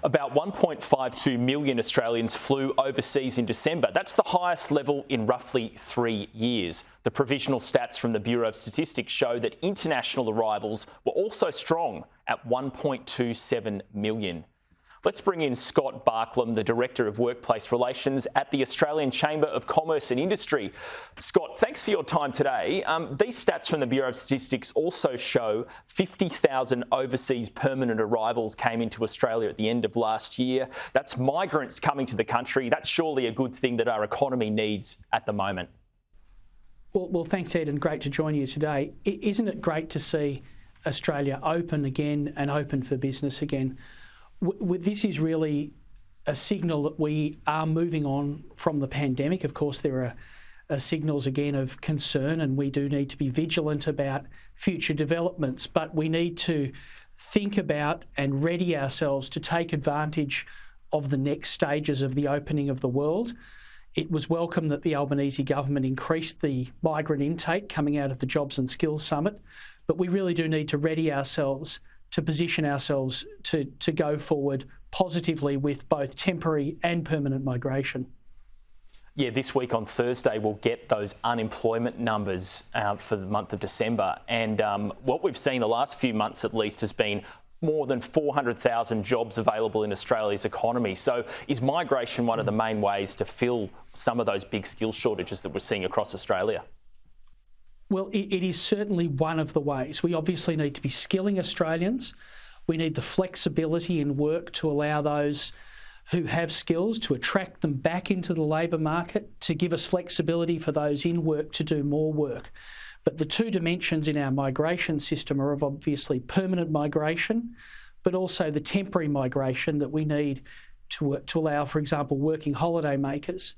About 1.52 million Australians flew overseas in December. That's the highest level in roughly 3 years. The provisional stats from the Bureau of Statistics show that international arrivals were also strong at 1.27 million. Let's bring in Scott Barklamb, the Director of Workplace Relations at the Australian Chamber of Commerce and Industry. Scott, thanks for your time today. These stats from the Bureau of Statistics also show 50,000 overseas permanent arrivals came into Australia at the end of last year. That's migrants coming to the country. That's surely a good thing that our economy needs at the moment. Well, thanks, Ed, and great to join you today. Isn't it great to see Australia open again and open for business again? This is really a signal that we are moving on from the pandemic. Of course, there are signals again of concern, and we do need to be vigilant about future developments, but we need to think about and ready ourselves to take advantage of the next stages of the opening of the world. It was welcome that the Albanese government increased the migrant intake coming out of the Jobs and Skills Summit, but we really do need to ready ourselves to position ourselves to go forward positively with both temporary and permanent migration. Yeah, this week on Thursday we'll get those unemployment numbers for the month of December, and what we've seen the last few months at least has been more than 400,000 jobs available in Australia's economy. So is migration one of the main ways to fill some of those big skill shortages that we're seeing across Australia? Well, it is certainly one of the ways. We obviously need to be skilling Australians. We need the flexibility in work to allow those who have skills to attract them back into the labour market, to give us flexibility for those in work to do more work. But the two dimensions in our migration system are of obviously permanent migration, but also the temporary migration that we need to allow, for example, working holiday makers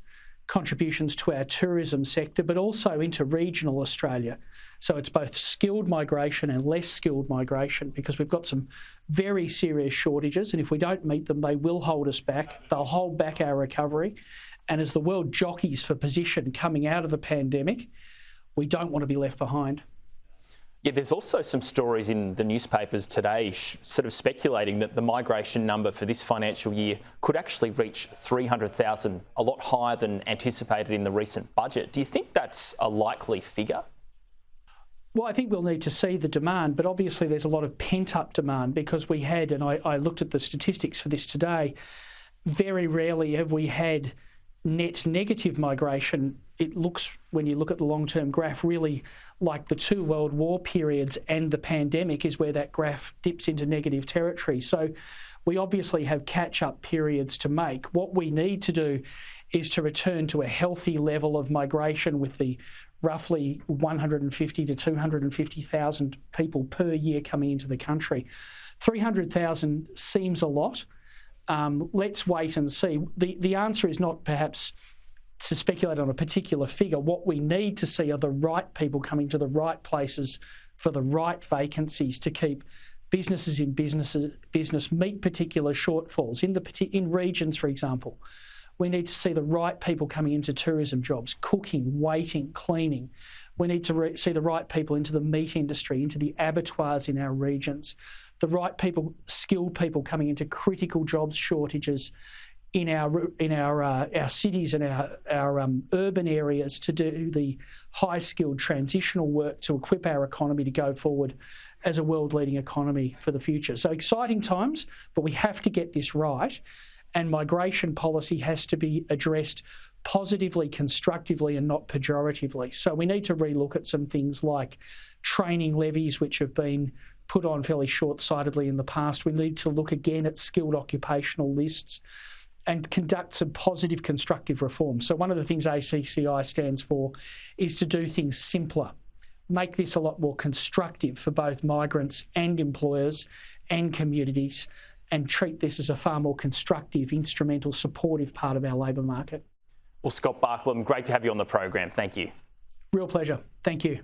contributions to our tourism sector, but also into regional Australia. So it's both skilled migration and less skilled migration, because we've got some very serious shortages, and if we don't meet them, they will hold us back. They'll hold back our recovery. And as the world jockeys for position coming out of the pandemic, we don't want to be left behind. Yeah, there's also some stories in the newspapers today sort of speculating that the migration number for this financial year could actually reach 300,000, a lot higher than anticipated in the recent budget. Do you think that's a likely figure? Well, I think we'll need to see the demand, but obviously there's a lot of pent-up demand, because we had, and I looked at the statistics for this today, very rarely have we had net negative migration. It looks, when you look at the long-term graph, really like the two World War periods and the pandemic is where that graph dips into negative territory. So we obviously have catch-up periods to make. What we need to do is to return to a healthy level of migration with the roughly 150 to 250,000 people per year coming into the country. 300,000 seems a lot. Let's wait and see. The answer is not perhaps to speculate on a particular figure. What we need to see are the right people coming to the right places for the right vacancies to keep businesses in business meet particular shortfalls. In regions, for example, we need to see the right people coming into tourism jobs, cooking, waiting, cleaning. We need to see the right people into the meat industry, into the abattoirs in our regions. The right people, skilled people coming into critical jobs shortages in our cities and our urban areas to do the high-skilled transitional work to equip our economy to go forward as a world-leading economy for the future. So exciting times, but we have to get this right, and migration policy has to be addressed positively, constructively, and not pejoratively. So we need to relook at some things like training levies, which have been put on fairly short-sightedly in the past. We need to look again at skilled occupational lists and conduct some positive constructive reforms. So one of the things ACCI stands for is to do things simpler, make this a lot more constructive for both migrants and employers and communities, and treat this as a far more constructive, instrumental, supportive part of our labour market. Well, Scott Barklamb, great to have you on the program. Thank you. Real pleasure. Thank you.